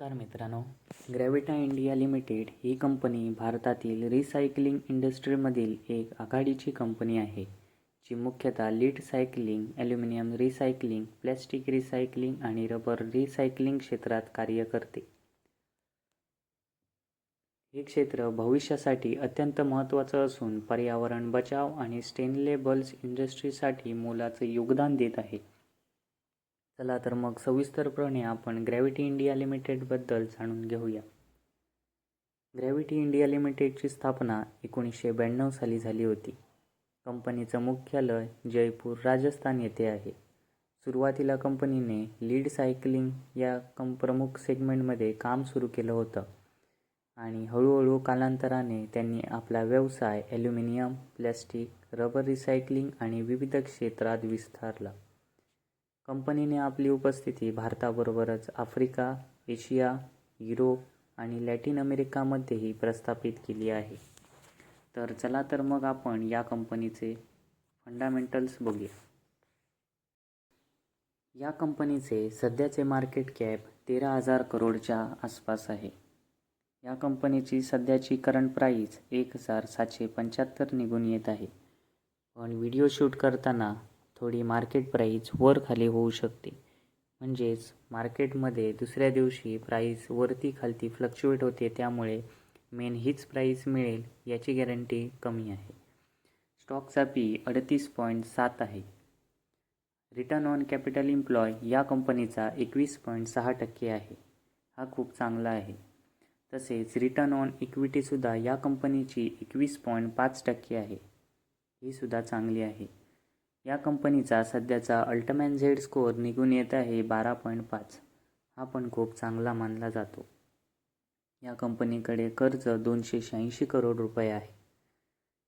नमस्कार मित्रांनो, ग्रॅव्हिटा India limited ही company भारतातील रिसायकलिंग इंडस्ट्रीमधील एक आघाडीची कंपनी आहे, जी मुख्यतः lead cycling, aluminium recycling, plastic recycling आणि रबर रिसायकलिंग क्षेत्रात कार्य करते. हे क्षेत्र भविष्यासाठी अत्यंत महत्त्वाचं असून पर्यावरण बचाव आणि सस्टेनेबल इंडस्ट्रीसाठी मोलाचं योगदान देत आहे. चला तर मग सविस्तरपणे आपण ग्रॅव्हिटी इंडिया लिमिटेडबद्दल जाणून घेऊया. ग्रॅव्हिटी इंडिया लिमिटेडची स्थापना 1992 साली झाली होती. कंपनीचं मुख्यालय जयपूर, राजस्थान येथे आहे. सुरुवातीला कंपनीने लीड सायकलिंग या प्रमुख सेगमेंटमध्ये काम सुरू केलं होतं आणि हळूहळू कालांतराने त्यांनी आपला व्यवसाय ॲल्युमिनियम, प्लॅस्टिक, रबर रिसायकलिंग आणि विविध क्षेत्रात विस्तारला. कंपनीने आपली उपस्थिती भारताबरोबरच आफ्रिका, एशिया, युरोप आणि लॅटिन अमेरिकामध्येही प्रस्थापित केली आहे. तर चला तर मग आपण या कंपनीचे फंडामेंटल्स बघूया. या कंपनीचे सध्याचे मार्केट कॅप 13,000 करोडच्या आसपास आहे. या कंपनीची सध्याची करंट प्राईस 1,775 निघून येत आहे. पण व्हिडिओ शूट करताना थोडी मार्केट प्राईस वर खाली होऊ शकते. म्हणजेच मार्केटमध्ये दुसऱ्या दिवशी प्राईस वरती खालती फ्लक्च्युएट होते, त्यामुळे मेन हीच प्राईस मिळेल याची गॅरंटी कमी आहे. स्टॉकचा पी 38.7 आहे. रिटर्न ऑन कॅपिटल एम्प्लॉय या कंपनीचा 21.6% आहे. हा खूप चांगला आहे. तसेच रिटर्न ऑन इक्विटीसुद्धा या कंपनीची 21.5% आहे. ही सुद्धा चांगली आहे. या कंपनीचा सध्याचा अल्टमॅन झेड स्कोअर निघून येत आहे 12.5. हा पण खूप चांगला मानला जातो. या कंपनीकडे कर्ज 286 करोड रुपये आहे.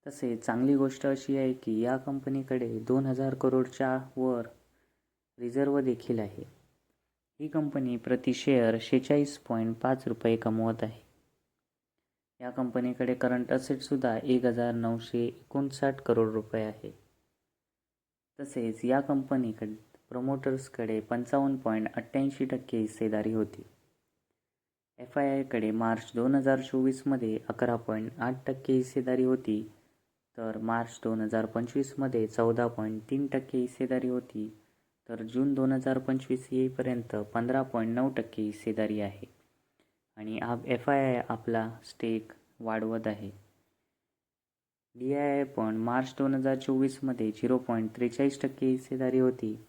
तसेच चांगली गोष्ट अशी आहे की या कंपनीकडे 2,000 करोडच्या वर रिझर्व देखील आहे. ही कंपनी प्रति शेअर 46.5 रुपये कमवत आहे. या कंपनीकडे करंट असेटसुद्धा 1,959 करोड रुपये आहे. तसेच या कंपनीकडे प्रमोटर्सकडे 55.88% हिस्सेदारी होती. FIIकडे मार्च 2024मध्ये 11.8% हिस्सेदारी होती, तर मार्च 2025मध्ये 14.3% हिस्सेदारी होती, तर जून 2025 येईपर्यंत 15.9% हिस्सेदारी आहे. आणि FII आपला स्टेक वाढवत आहे. DII पण मार्च 2024मध्ये 0.43% हिस्सेदारी होती,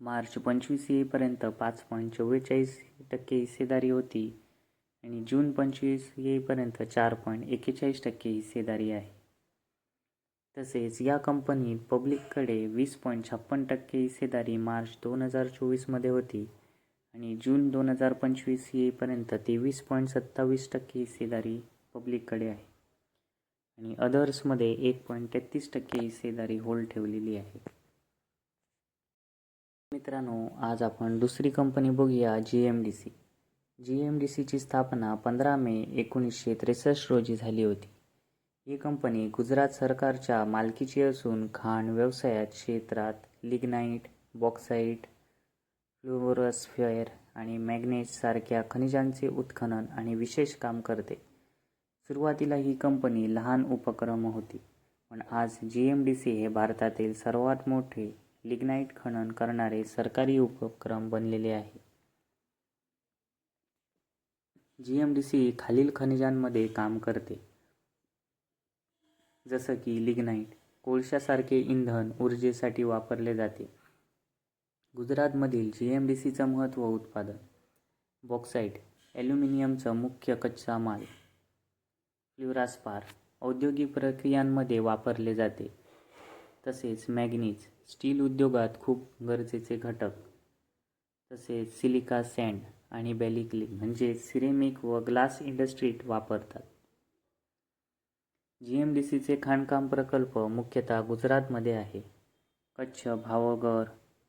मार्च 25 येईपर्यंत 5.44% हिस्सेदारी होती आणि जून 25 येईपर्यंत 4.41% हिस्सेदारी आहे. तसेच या कंपनीत पब्लिककडे 20.56% हिस्सेदारी मार्च 2024मध्ये होती आणि जून 2025 येईपर्यंत 23.27% हिस्सेदारी पब्लिककडे आहे आणि अदर्समध्ये 1.33% हिस्सेदारी होल्ड ठेवलेली आहे. मित्रांनो, आज आपण दुसरी कंपनी बघूया, GMDC. GMDCची स्थापना 15 मे 1963 रोजी झाली होती. ही कंपनी गुजरात सरकारच्या मालकीची असून खाण व्यवसायात क्षेत्रात लिग्नाईट, बॉक्साईट, फ्लोरोस्फेअर आणि मॅग्नेज सारख्या खनिजांचे उत्खनन आणि विशेष काम करते. सुरुवातीला ही कंपनी लहान उपक्रम होती, पण आज GMDC हे भारतातील सर्वात मोठे लिग्नाईट खनन करणारे सरकारी उपक्रम बनलेले आहे. GMDC खालील खनिजांमध्ये काम करते, जसं की लिग्नाईट, कोळशासारखे इंधन ऊर्जेसाठी वापरले जाते. गुजरातमधील GMDCचं महत्त्व उत्पादन. बॉक्साईट, ॲल्युमिनियमचं मुख्य कच्चा माल. फ्लोरास्पार, औद्योगिक प्रक्रियांमध्ये वापरले जाते. तसेच मॅग्नीज, स्टील उद्योगात खूप गरजेचे घटक. तसेच सिलिका सँड आणि बेलिग्लीन म्हणजे सिरेमिक व ग्लास इंडस्ट्रीत वापरतात. GMDCचे खाणकाम प्रकल्प मुख्यतः गुजरातमध्ये आहे. कच्छ, भावगर,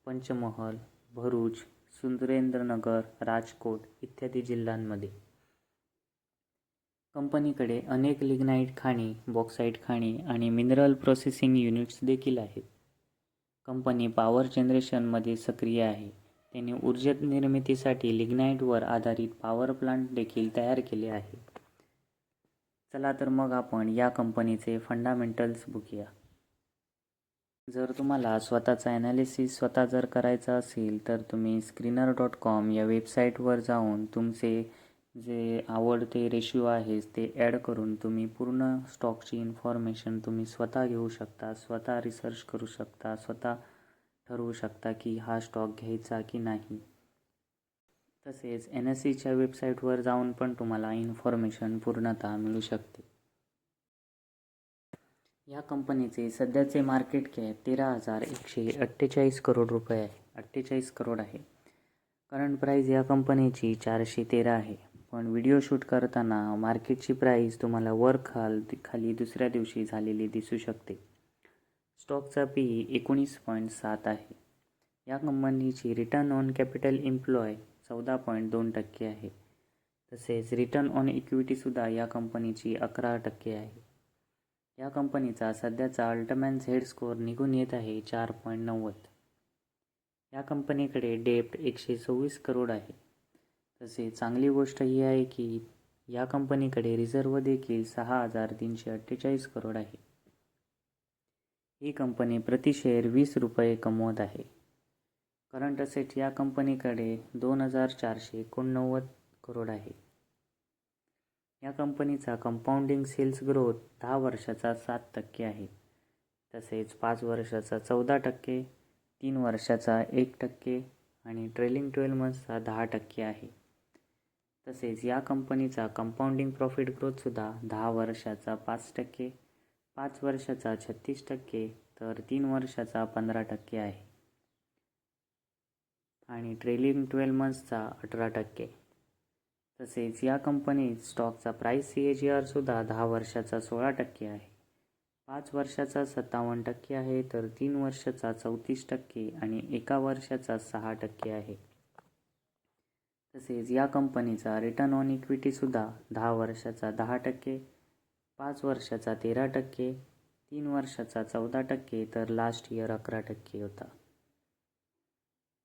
पंचमहल, भरूच, सुरेंद्रनगर, राजकोट इत्यादी जिल्ह्यांमध्ये. कंपनीकडे अनेक लिग्नाईट खाणी, बॉक्साईट खाणी आणि मिनरल प्रोसेसिंग युनिट्स देखील आहेत. कंपनी पॉवर जनरेशनमध्ये सक्रिय आहे. त्यांनी ऊर्जा निर्मितीसाठी लिग्नाईटवर आधारित पॉवर प्लांट देखील तयार केले आहे. चला तर मग आपण या कंपनीचे फंडामेंटल्स बघूया. जर तुम्हाला स्वतःचा ॲनालिसिस जर करायचा असेल तर तुम्ही screener.com या वेबसाईटवर जाऊन तुमचे जे आवडते रेशिओ आहेत ते ॲड करून तुम्ही पूर्ण स्टॉकची इन्फॉर्मेशन तुम्ही स्वतः घेऊ शकता, स्वतः रिसर्च करू शकता, स्वतः ठरवू शकता की हा स्टॉक घ्यायचा की नाही. तसेच NSEच्या वेबसाईटवर जाऊन पण तुम्हाला इन्फॉर्मेशन पूर्णतः मिळू शकते. या कंपनीचे सध्याचे मार्केट कॅप 13,148 करोड रुपये आहे. 48 करोड आहे. करंट प्राईस या कंपनीची 413 आहे. पण व्हिडिओ शूट करताना मार्केटची प्राईस तुम्हाला खाली दुसऱ्या दिवशी झालेली दिसू शकते. स्टॉकचा PE 19.7 आहे. या कंपनीची रिटर्न ऑन कॅपिटल एम्प्लॉय 14.2% आहे. तसेच रिटर्न ऑन इक्विटीसुद्धा या कंपनीची 11% आहे. या कंपनीचा सध्याचा अल्टमॅन्स हेड स्कोअर निघून येत आहे 4.90. या कंपनीकडे डेप्ट 126 करोड आहे. तसेच चांगली गोष्ट ही आहे की या कंपनीकडे रिझर्व देखील 6,348 करोड आहे. ही कंपनी प्रति शेअर 20 रुपये कमवत आहे. करंट असेट या कंपनीकडे 2,489 करोड आहे. या कंपनीचा कंपाऊंडिंग सेल्स ग्रोथ 10 वर्षाचा 7% आहे. तसेच 5 वर्षाचा 14%, 3 वर्षाचा 1% आणि ट्रेलिंग 12 मंथ्सचा 10% आहे. तसेच या कंपनीचा कंपाऊंडिंग प्रॉफिट ग्रोथसुद्धा 10 वर्षाचा 5%, 5 वर्षाचा 36% तर 3 वर्षाचा 15% आहे आणि ट्रेलिंग 12 मंथ्सचा 18%. तसेच या कंपनीत स्टॉकचा प्राईस CAGR सुद्धा 10 वर्षाचा 16% आहे, 5 वर्षाचा 57% आहे तर 3 वर्षाचा 34% आणि 1 वर्षाचा 6% आहे. तसेच या कंपनीचा रिटर्न ऑन इक्विटीसुद्धा 10 वर्षाचा 10%, 5 वर्षाचा 13%, 3 वर्षाचा 14% तर लास्ट इयर 11% होता.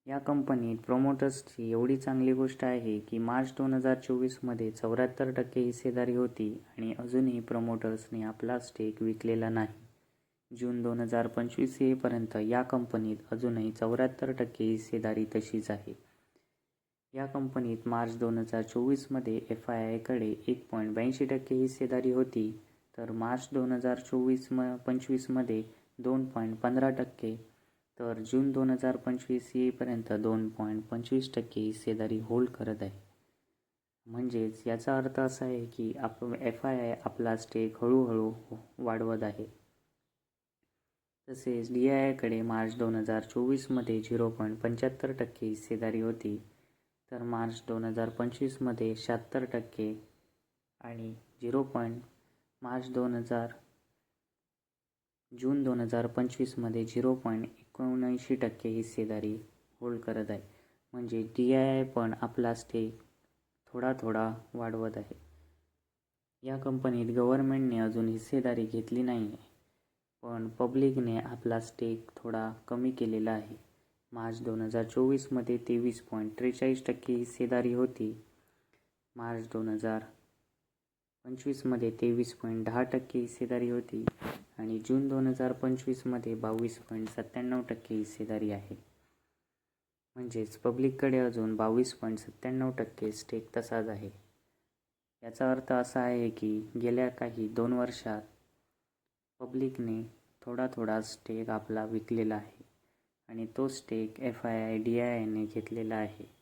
या कंपनीत प्रोमोटर्सची एवढी चांगली गोष्ट आहे की मार्च 2024मध्ये 74% हिस्सेदारी होती आणि अजूनही प्रमोटर्सने आपला स्टेक विकलेला नाही. जून 2025 येईपर्यंत या कंपनीत अजूनही 74% हिस्सेदारी तशीच आहे. या कंपनीत मार्च 2024मध्ये FIIकडे 1.82% हिस्सेदारी होती तर मार्च 2025मध्ये 2.15% तर जून 2025 येईपर्यंत 2.25% हिस्सेदारी होल्ड करत आहे. म्हणजेच याचा अर्थ असा आहे की FII आपला स्टेक हळूहळू वाढवत आहे. तसेच DIIकडे मार्च 2024मध्ये 0.75% हिस्सेदारी होती तर मार्च 2025मध्ये 76% आणि जून 2025मध्ये 0.79% हिस्सेदारी होल्ड करत आहे. म्हणजे DII पण आपला स्टेक थोडा वाढवत आहे. या कंपनीत गव्हर्नमेंटने अजून हिस्सेदारी घेतली नाही आहे, पण पब्लिकने आपला स्टेक थोडा कमी केलेला आहे. मार्च 2024मध्ये 23.43% हिस्सेदारी होती, मार्च 2025मध्ये 23.10% हिस्सेदारी होती आणि जून 2025मध्ये 22.97% हिस्सेदारी आहे. म्हणजेच पब्लिककडे अजून 22.97% स्टेक तसाच आहे. याचा अर्थ असा आहे की गेल्या काही 2 वर्षात पब्लिकने थोडा स्टेक आपला विकलेला आहे आणि तो स्टेक FII DIIने घेतलेला आहे.